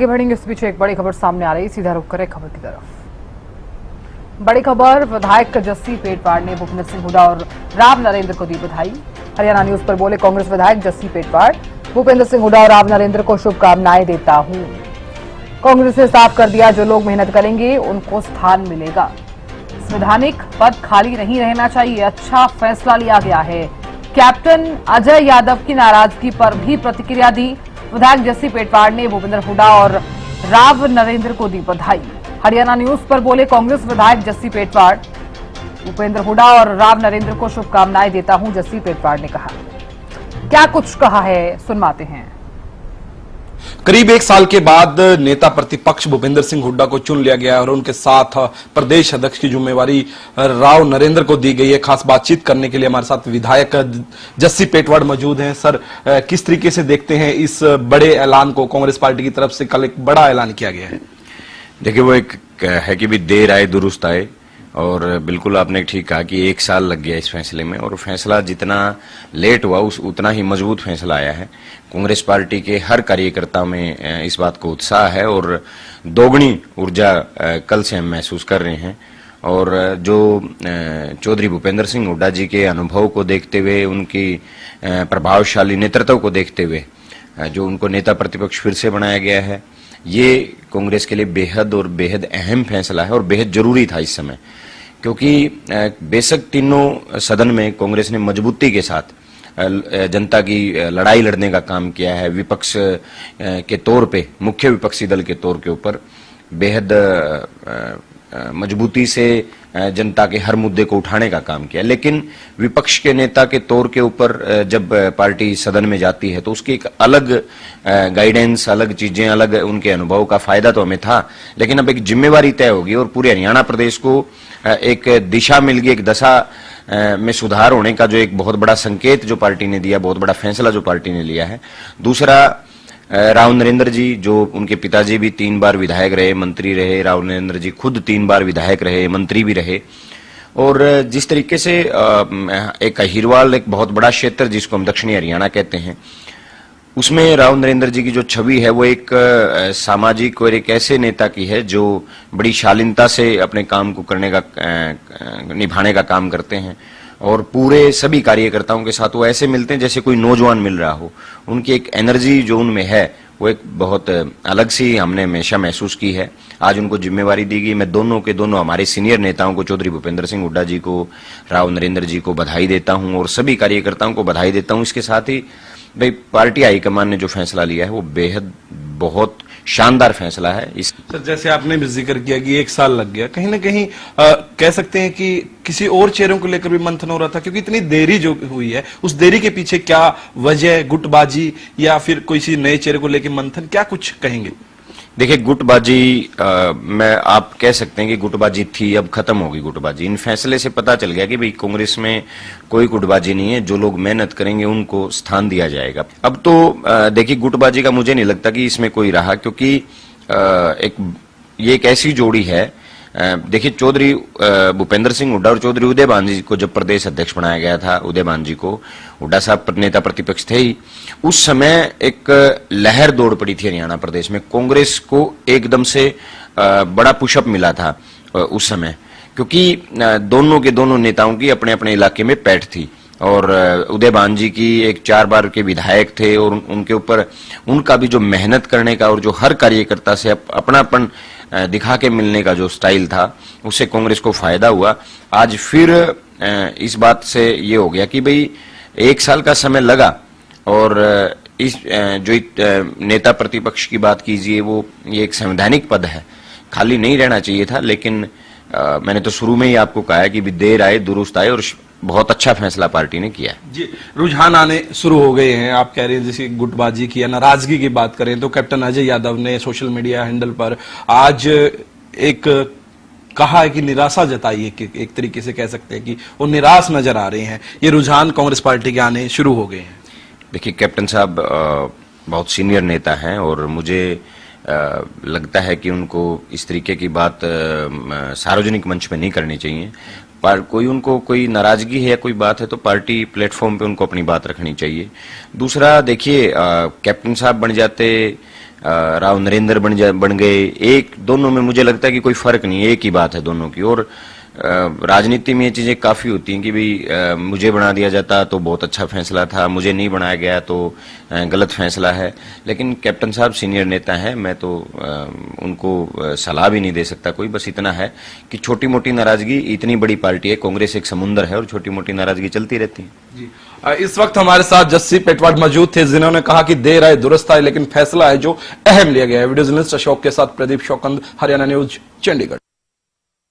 आगे बढ़ेंगे, इस बीच एक बड़ी खबर सामने आ रही है, सीधा रुख करें खबर की तरफ। बड़ी खबर, विधायक जस्सी पेटवाड़ ने भूपेंद्र सिंह हुड्डा और राव नरेंद्र को दी बधाई। हरियाणा न्यूज पर बोले कांग्रेस विधायक जस्सी पेटवाड़, भूपेंद्र सिंह हुड्डा और राव नरेंद्र को शुभकामनाएं देता हूं। कांग्रेस ने साफ कर दिया, जो लोग मेहनत करेंगे उनको स्थान मिलेगा। संवैधानिक पद खाली नहीं रहना चाहिए, अच्छा फैसला लिया गया है। कैप्टन अजय यादव की नाराजगी पर भी प्रतिक्रिया दी। विधायक जस्सी पेटवाड़ ने भूपेंद्र हुड्डा और राव नरेंद्र को दी बधाई। हरियाणा न्यूज पर बोले कांग्रेस विधायक जस्सी पेटवाड़, भूपेंद्र हुड्डा और राव नरेंद्र को शुभकामनाएं देता हूं, जस्सी पेटवाड़ ने कहा। क्या कुछ कहा है, सुनवाते हैं। करीब एक साल के बाद नेता प्रतिपक्ष भूपेंद्र सिंह हुड्डा को चुन लिया गया और उनके साथ प्रदेश अध्यक्ष की जिम्मेवारी राव नरेंद्र को दी गई है। खास बातचीत करने के लिए हमारे साथ विधायक जस्सी पेटवाड़ मौजूद हैं। सर, किस तरीके से देखते हैं इस बड़े ऐलान को? कांग्रेस पार्टी की तरफ से कल एक बड़ा ऐलान किया गया है। देखिए, वो एक है कि भी देर आए दुरुस्त आए, और बिल्कुल आपने ठीक कहा कि एक साल लग गया इस फैसले में, और फैसला जितना लेट हुआ उतना ही मजबूत फैसला आया है। कांग्रेस पार्टी के हर कार्यकर्ता में इस बात को उत्साह है और दोगुनी ऊर्जा कल से हम महसूस कर रहे हैं। और जो चौधरी भूपेंद्र सिंह हुड्डा जी के अनुभव को देखते हुए, उनकी प्रभावशाली नेतृत्व को देखते हुए जो उनको नेता प्रतिपक्ष फिर से बनाया गया है, ये कांग्रेस के लिए बेहद और बेहद अहम फैसला है और बेहद जरूरी था इस समय। क्योंकि बेशक तीनों सदन में कांग्रेस ने मजबूती के साथ जनता की लड़ाई लड़ने का काम किया है। विपक्ष के तौर पे, मुख्य विपक्षी दल के तौर के ऊपर बेहद मजबूती से जनता के हर मुद्दे को उठाने का काम किया। लेकिन विपक्ष के नेता के तौर के ऊपर जब पार्टी सदन में जाती है तो उसकी एक अलग गाइडेंस, अलग चीजें, अलग उनके अनुभव का फायदा तो हमें था। लेकिन अब एक जिम्मेवारी तय होगी और पूरे हरियाणा प्रदेश को एक दिशा मिल गई, एक दशा में सुधार होने का जो एक बहुत बड़ा संकेत जो पार्टी ने दिया, बहुत बड़ा फैसला जो पार्टी ने लिया है। दूसरा, राव नरेंद्र जी, जो उनके पिताजी भी 3 बार विधायक रहे, मंत्री रहे, राव नरेंद्र जी खुद 3 बार विधायक रहे, मंत्री भी रहे। और जिस तरीके से एक अहिरवाल, एक बहुत बड़ा क्षेत्र जिसको हम दक्षिणी हरियाणा कहते हैं, उसमें राव नरेंद्र जी की जो छवि है वो एक सामाजिक और एक ऐसे नेता की है जो बड़ी शालीनता से अपने काम को करने का, निभाने का काम करते हैं। और पूरे सभी कार्यकर्ताओं के साथ वो ऐसे मिलते हैं जैसे कोई नौजवान मिल रहा हो। उनकी एक एनर्जी जो उनमें है वो एक बहुत अलग सी हमने हमेशा महसूस की है। आज उनको जिम्मेवारी दी गई। मैं दोनों के दोनों हमारे सीनियर नेताओं को, चौधरी भूपेंद्र सिंह हुड्डा जी को, राव नरेंद्र जी को बधाई देता हूं और सभी कार्यकर्ताओं को बधाई देता हूं। इसके साथ ही भाई, पार्टी हाईकमान ने जो फैसला लिया है वो बेहद बहुत शानदार फैसला है। इस सर, जैसे आपने भी जिक्र किया कि एक साल लग गया, कहीं ना कहीं कह सकते हैं कि किसी और चेहरों को लेकर भी मंथन हो रहा था, क्योंकि इतनी देरी जो हुई है, उस देरी के पीछे क्या वजह, गुटबाजी या फिर किसी नए चेहरे को लेकर मंथन, क्या कुछ कहेंगे? देखिए, गुटबाजी मैं आप कह सकते हैं कि गुटबाजी थी, अब खत्म होगी गुटबाजी। इन फैसले से पता चल गया कि भाई कांग्रेस में कोई गुटबाजी नहीं है, जो लोग मेहनत करेंगे उनको स्थान दिया जाएगा। अब तो देखिए, गुटबाजी का मुझे नहीं लगता कि इसमें कोई रहा, क्योंकि ये एक ऐसी जोड़ी है। देखिए, चौधरी भूपेंद्र सिंह हुड्डा और चौधरी उदयभान जी को जब प्रदेश अध्यक्ष बनाया गया था, उदयभान जी को, हुड्डा साहब नेता प्रतिपक्ष थे ही, उस समय एक लहर दौड़ पड़ी थी हरियाणा प्रदेश में। कांग्रेस को एकदम से बड़ा पुशअप मिला था उस समय, क्योंकि दोनों के दोनों नेताओं की अपने अपने इलाके में पैठ थी। और उदयभान जी की एक 4 बार के विधायक थे और उनके ऊपर उनका भी जो मेहनत करने का और जो हर कार्यकर्ता से अपनापन दिखा के मिलने का जो स्टाइल था, उससे कांग्रेस को फायदा हुआ। आज फिर इस बात से ये हो गया कि भाई 1 साल का समय लगा, और इस जो नेता प्रतिपक्ष की बात कीजिए, वो ये एक संवैधानिक पद है, खाली नहीं रहना चाहिए था। लेकिन मैंने तो शुरू में ही आपको कहा है कि भी देर आए दुरुस्त आए, और बहुत अच्छा फैसला पार्टी ने किया जी। रुझान आने शुरू हो गए हैं। आप कह रहे हैं जैसे गुटबाजी की या नाराजगी की बात करें तो कैप्टन अजय यादव ने सोशल मीडिया हैंडल पर आज एक कहा है कि निराशा जताई है, कि एक तरीके से कह सकते हैं कि वो निराश नजर आ रहे हैं। ये रुझान कांग्रेस पार्टी के आने शुरू हो गए हैं। देखिए, कैप्टन साहब बहुत सीनियर नेता हैं और मुझे लगता है कि उनको इस तरीके की बात सार्वजनिक मंच पे नहीं करनी चाहिए। पर कोई उनको कोई नाराजगी है या कोई बात है तो पार्टी प्लेटफॉर्म पे उनको अपनी बात रखनी चाहिए। दूसरा, देखिए, कैप्टन साहब बन जाते राव नरेंद्र बन गए, एक दोनों में मुझे लगता है कि कोई फर्क नहीं है, एक ही बात है दोनों की। और राजनीति में ये चीजें काफी होती हैं कि भाई मुझे बना दिया जाता तो बहुत अच्छा फैसला था, मुझे नहीं बनाया गया तो गलत फैसला है। लेकिन कैप्टन साहब सीनियर नेता हैं, मैं तो उनको सलाह भी नहीं दे सकता कोई। बस इतना है कि छोटी मोटी नाराजगी, इतनी बड़ी पार्टी है कांग्रेस, एक समुंदर है और छोटी मोटी नाराजगी चलती रहती है। जी इस वक्त हमारे साथ जस्सी पेटवाड मौजूद थे, जिन्होंने कहा कि देर आए दुरुस्त आए, लेकिन फैसला है जो अहम लिया गया है। वीडियो जर्नलिस्ट अशोक के साथ प्रदीप शौकंद, हरियाणा न्यूज, चंडीगढ़।